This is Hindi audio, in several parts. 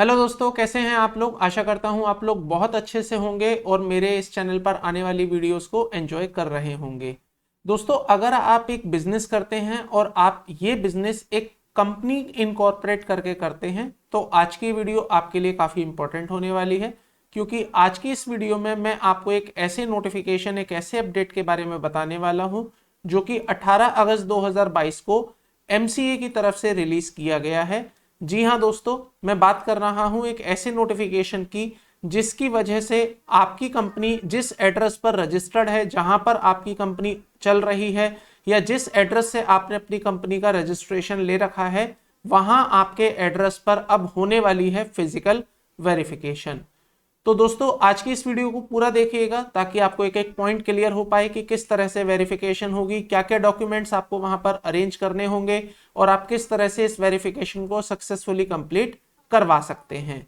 हेलो दोस्तों, कैसे हैं आप लोग। आशा करता हूं आप लोग बहुत अच्छे से होंगे और मेरे इस चैनल पर आने वाली वीडियोस को एंजॉय कर रहे होंगे। दोस्तों, अगर आप एक बिजनेस करते हैं और आप ये बिजनेस एक कंपनी इनकॉर्पोरेट करके करते हैं तो आज की वीडियो आपके लिए काफ़ी इंपॉर्टेंट होने वाली है, क्योंकि आज की इस वीडियो में मैं आपको एक ऐसे नोटिफिकेशन, एक ऐसे अपडेट के बारे में बताने वाला हूं जो कि 18 अगस्त 2022 को एमसीए की तरफ से रिलीज किया गया है। जी हाँ दोस्तों, मैं बात कर रहा हूं एक ऐसे नोटिफिकेशन की जिसकी वजह से आपकी कंपनी जिस एड्रेस पर रजिस्टर्ड है, जहां पर आपकी कंपनी चल रही है, या जिस एड्रेस से आपने अपनी कंपनी का रजिस्ट्रेशन ले रखा है, वहां आपके एड्रेस पर अब होने वाली है फिजिकल वेरिफिकेशन। तो दोस्तों, आज की इस वीडियो को पूरा देखिएगा ताकि आपको एक एक पॉइंट क्लियर हो पाए कि किस तरह से वेरिफिकेशन होगी, क्या क्या डॉक्यूमेंट्स आपको वहां पर अरेंज करने होंगे और आप किस तरह से इस वेरिफिकेशन को सक्सेसफुली कंप्लीट करवा सकते हैं।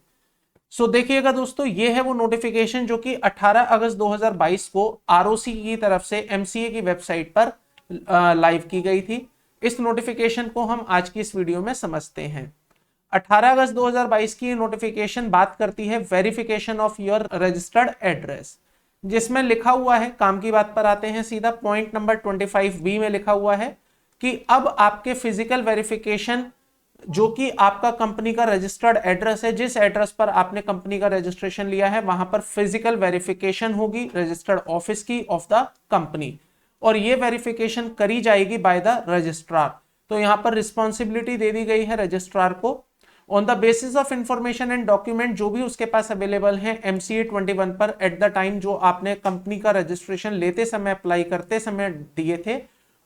सो देखिएगा दोस्तों, ये है वो नोटिफिकेशन जो कि 18 अगस्त 2022 को आरओसी की तरफ से एमसीए की वेबसाइट पर लाइव की गई थी। इस नोटिफिकेशन को हम आज की इस वीडियो में समझते हैं। 18 अगस्त 2022 की नोटिफिकेशन बात करती है verification of your registered address, जिसमें लिखा हुआ है, काम की बात पर आते हैं सीधा, पॉइंट नंबर 25B में लिखा हुआ है कि अब आपके फिजिकल वेरिफिकेशन जो कि आपका कंपनी का रजिस्टर्ड एड्रेस है, जिस एड्रेस पर आपने कंपनी का रजिस्ट्रेशन लिया है, वहां पर फिजिकल वेरिफिकेशन होगी रजिस्टर्ड ऑफिस की ऑफ द कंपनी, और ये वेरिफिकेशन करी जाएगी बाय द रजिस्ट्रार। तो यहां पर रिस्पॉन्सिबिलिटी दे दी गई है रजिस्ट्रार को on the basis of information and document जो भी उसके पास अवेलेबल है एमसीए 21 पर एट द टाइम, जो आपने कंपनी का रजिस्ट्रेशन लेते समय, अप्लाई करते समय दिए थे,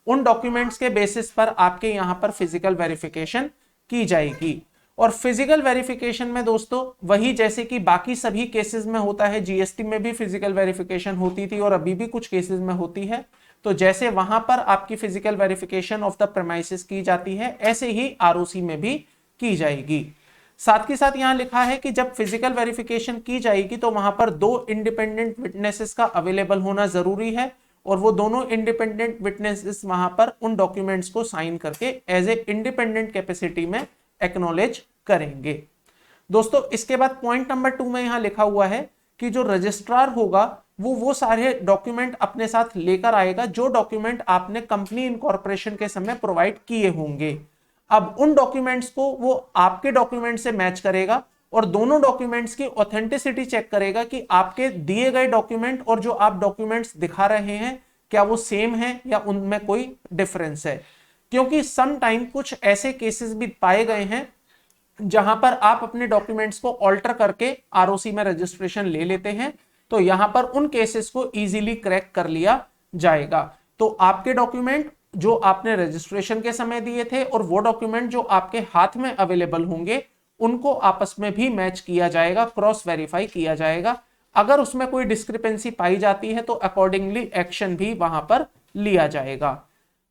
उन डॉक्यूमेंट्स के बेसिस पर आपके यहां पर फिजिकल वेरिफिकेशन की जाएगी। और फिजिकल वेरिफिकेशन में दोस्तों वही जैसे कि बाकी सभी केसेस में होता है, जीएसटी में भी फिजिकल वेरिफिकेशन होती थी और अभी भी कुछ केसेस में होती है, तो जैसे वहां पर आपकी physical verification of the premises की जाती है, ऐसे ही आरओसी में भी की जाएगी। साथ ही साथ यहां लिखा है कि जब फिजिकल वेरिफिकेशन की जाएगी तो वहां पर 2 इंडिपेंडेंट विटनेसेस का अवेलेबल होना जरूरी है, और वो दोनों इंडिपेंडेंट विटनेसेस वहां पर उन डॉक्यूमेंट्स को साइन करके एज ए इंडिपेंडेंट कैपेसिटी में एक्नॉलेज करेंगे। दोस्तों, इसके बाद पॉइंट नंबर 2 में यहां लिखा हुआ है कि जो रजिस्ट्रार होगा वो सारे डॉक्यूमेंट अपने साथ लेकर आएगा जो डॉक्यूमेंट आपने कंपनी इनकॉर्पोरेशन के समय प्रोवाइड किए होंगे। अब उन डॉक्यूमेंट्स को वो आपके डॉक्यूमेंट से मैच करेगा और दोनों डॉक्यूमेंट्स की ऑथेंटिसिटी चेक करेगा कि आपके दिए गए डॉक्यूमेंट और जो आप डॉक्यूमेंट्स दिखा रहे हैं क्या वो सेम है या उनमें कोई डिफरेंस है। क्योंकि सम टाइम कुछ ऐसे केसेस भी पाए गए हैं जहां पर आप अपने डॉक्यूमेंट्स को ऑल्टर करके आरओसी में रजिस्ट्रेशन ले लेते हैं, तो यहां पर उन केसेस को इजीली क्रैक कर लिया जाएगा। तो आपके डॉक्यूमेंट जो आपने रजिस्ट्रेशन के समय दिए थे और वो डॉक्यूमेंट जो आपके हाथ में अवेलेबल होंगे, उनको आपस में भी मैच किया जाएगा, क्रॉस वेरीफाई किया जाएगा। अगर उसमें कोई डिस्क्रिपेंसी पाई जाती है तो अकॉर्डिंगली एक्शन भी वहां पर लिया जाएगा।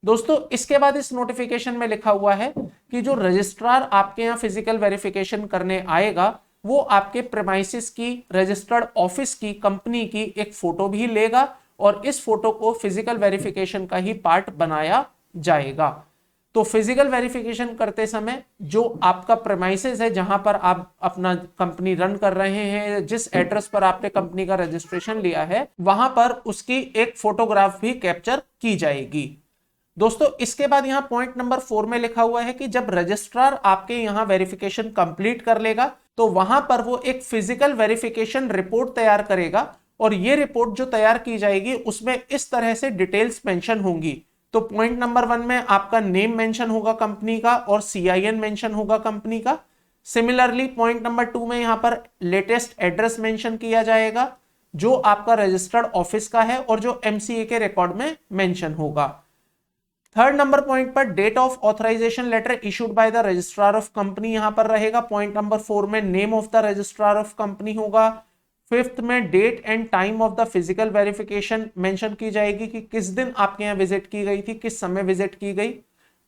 दोस्तों, इसके बाद इस नोटिफिकेशन में लिखा हुआ है कि जो रजिस्ट्रार आपके यहाँ फिजिकल वेरिफिकेशन करने आएगा वो आपके प्रेमाइसिस की, रजिस्टर्ड ऑफिस की, कंपनी की एक फोटो भी लेगा और इस फोटो को फिजिकल वेरिफिकेशन का ही पार्ट बनाया जाएगा। तो फिजिकल वेरिफिकेशन करते समय जो आपका प्रेमाइसिस है, जहां पर आप अपना कंपनी रन कर रहे हैं, जिस एड्रेस पर आपने कंपनी का रजिस्ट्रेशन लिया है, वहां पर उसकी एक फोटोग्राफ भी कैप्चर की जाएगी। दोस्तों, इसके बाद यहां पॉइंट नंबर 4 में लिखा हुआ है कि जब रजिस्ट्रार आपके यहां वेरिफिकेशन कंप्लीट कर लेगा तो वहां पर वो एक फिजिकल वेरिफिकेशन रिपोर्ट तैयार करेगा, और ये रिपोर्ट जो तैयार की जाएगी उसमें इस तरह से डिटेल्स मेंशन होंगी। तो पॉइंट नंबर 1 में आपका नेम मेंशन होगा कंपनी का और सीआईएन मेंशन होगा कंपनी का। सिमिलरली पॉइंट नंबर 2 में यहां पर लेटेस्ट एड्रेस मेंशन किया जाएगा जो आपका रजिस्टर्ड ऑफिस का है और जो एमसीए के रिकॉर्ड में मेंशन होगा। थर्ड नंबर पॉइंट पर date of authorization letter issued by the registrar of company यहां पर रहेगा। पॉइंट नंबर 4 में name of the registrar of company होगा। फिफ्थ में date and time of the physical verification mention की जाएगी कि किस दिन आपके यहाँ विजिट की गई थी, किस समय विजिट की गई।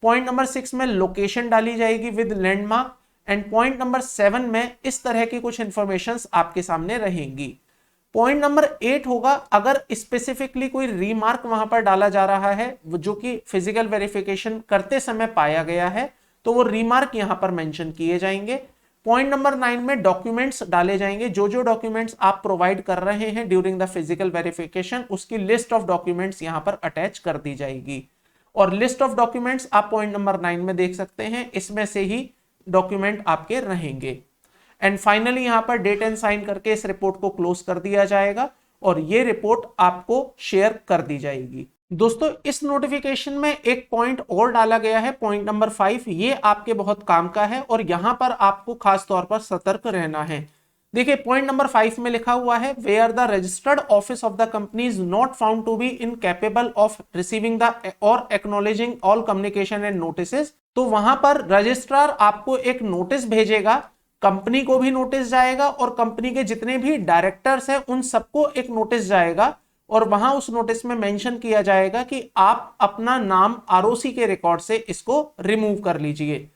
पॉइंट नंबर 6 में लोकेशन डाली जाएगी with landmark. And point number 7 में इस तरह की कुछ इंफॉर्मेशंस आपके सामने रहेंगी। पॉइंट नंबर 8 होगा, अगर स्पेसिफिकली कोई रीमार्क वहां पर डाला जा रहा है जो कि फिजिकल वेरिफिकेशन करते समय पाया गया है तो वो रीमार्क यहां पर मेंशन किए जाएंगे। पॉइंट नंबर 9 में डॉक्यूमेंट्स डाले जाएंगे। जो जो डॉक्यूमेंट्स आप प्रोवाइड कर रहे हैं ड्यूरिंग द फिजिकल वेरिफिकेशन, उसकी लिस्ट ऑफ डॉक्यूमेंट्स यहां पर अटैच कर दी जाएगी। और लिस्ट ऑफ डॉक्यूमेंट्स आप पॉइंट नंबर 9 में देख सकते हैं, इसमें से ही डॉक्यूमेंट आपके रहेंगे। एंड फाइनली यहां पर डेट एंड साइन करके इस रिपोर्ट को क्लोज कर दिया जाएगा और ये रिपोर्ट आपको शेयर कर दी जाएगी। दोस्तों इस नोटिफिकेशन में एक पॉइंट और डाला गया है, पॉइंट नंबर 5, ये आपके बहुत काम का है और यहां पर आपको खास तौर पर सतर्क रहना है। देखिए पॉइंट नंबर 5 में लिखा हुआ है, where the registered office of the company is not found to be incapable of receiving the और acknowledging all communication and notices. तो वहां पर रजिस्ट्रार आपको एक नोटिस भेजेगा, कंपनी को भी नोटिस जाएगा और कंपनी के जितने भी डायरेक्टर्स हैं उन सबको एक नोटिस जाएगा और वहां उस नोटिस में मेंशन किया जाएगा कि आप अपना नाम आरओसी के रिकॉर्ड से इसको रिमूव कर लीजिए।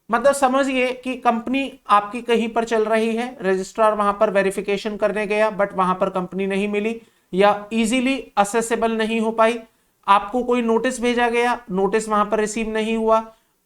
मतलब समझिए कि कंपनी आपकी कहीं पर चल रही है, रजिस्ट्रार वहां पर वेरिफिकेशन करने गया बट वहां पर कंपनी नहीं मिली या इजीली असेसेबल नहीं हो पाई, आपको कोई नोटिस भेजा गया, नोटिस वहां पर रिसीव नहीं हुआ,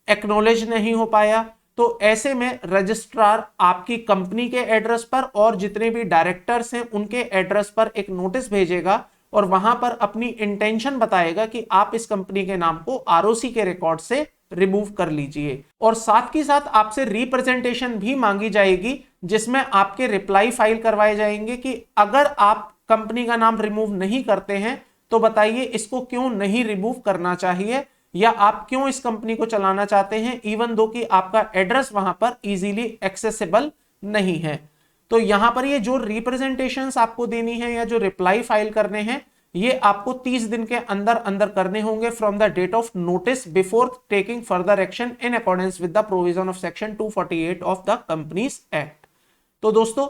एक्नॉलेज नहीं हो पाया, तो ऐसे में रजिस्ट्रार आपकी कंपनी के एड्रेस पर और जितने भी डायरेक्टर्स हैं उनके एड्रेस पर एक नोटिस भेजेगा और वहां पर अपनी इंटेंशन बताएगा कि आप इस कंपनी के नाम को आरओसी के रिकॉर्ड से रिमूव कर लीजिए। और साथ ही साथ आपसे रिप्रेजेंटेशन भी मांगी जाएगी जिसमें आपके रिप्लाई फाइल करवाए जाएंगे कि अगर आप कंपनी का नाम रिमूव नहीं करते हैं तो बताइए इसको क्यों नहीं रिमूव करना चाहिए या आप क्यों इस कंपनी को चलाना चाहते हैं, इवन दो कि आपका एड्रेस वहां पर इजीली एक्सेसिबल नहीं है। तो यहां पर ये जो रिप्रेजेंटेशंस आपको देनी है या जो रिप्लाई फाइल करने हैं ये आपको 30 दिन के अंदर अंदर करने होंगे from the date of notice before taking further action in accordance with the provision of section 248 of the companies act. तो दोस्तों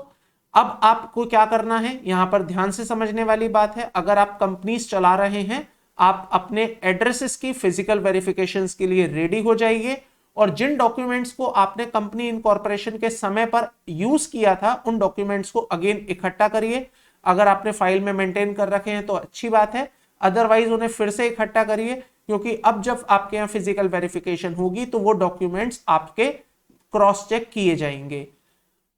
अब आपको क्या करना है, यहां पर ध्यान से समझने वाली बात है। अगर आप कंपनीज चला रहे हैं, आप अपने एड्रेसेस की फिजिकल वेरिफिकेशंस के लिए रेडी हो जाइए और जिन डॉक्यूमेंट्स को आपने कंपनी इनकॉर्पोरेशन के समय पर यूज किया था उन डॉक्यूमेंट्स को अगेन इकट्ठा करिए। अगर आपने फाइल में मेंटेन कर रखे हैं तो अच्छी बात है, अदरवाइज उन्हें फिर से इकट्ठा करिए क्योंकि अब जब आपके यहाँ फिजिकल वेरिफिकेशन होगी तो वो डॉक्यूमेंट्स आपके क्रॉस चेक किए जाएंगे।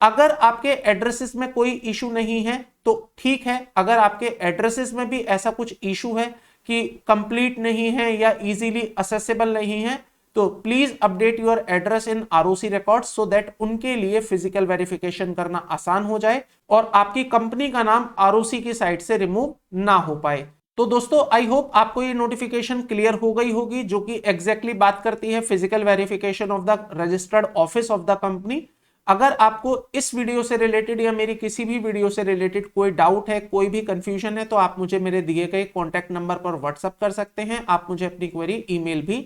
अगर आपके एड्रेसेस में कोई इशू नहीं है तो ठीक है, अगर आपके एड्रेसेस में भी ऐसा कुछ इशू है कि कंप्लीट नहीं है या इजीली असेसेबल नहीं है तो please update your address in ROC records so that उनके लिए फिजिकल वेरिफिकेशन करना आसान हो जाए और आपकी कंपनी का नाम आरओसी की साइट से रिमूव ना हो पाए। तो दोस्तों आई होप आपको ये नोटिफिकेशन क्लियर हो गई होगी जो कि एग्जैक्टली बात करती है physical verification of the registered office of the company. अगर आपको इस वीडियो से रिलेटेड या मेरी किसी भी वीडियो से रिलेटेड कोई डाउट है, कोई भी कंफ्यूजन है तो आप मुझे मेरे दिए गए कॉन्टैक्ट नंबर पर व्हाट्सएप कर सकते हैं, आप मुझे अपनी क्वेरी ईमेल भी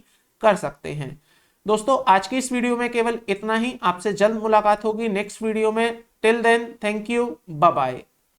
कर सकते हैं। दोस्तों आज की इस वीडियो में केवल इतना ही, आपसे जल्द मुलाकात होगी नेक्स्ट वीडियो में। Till then thank you, bye bye.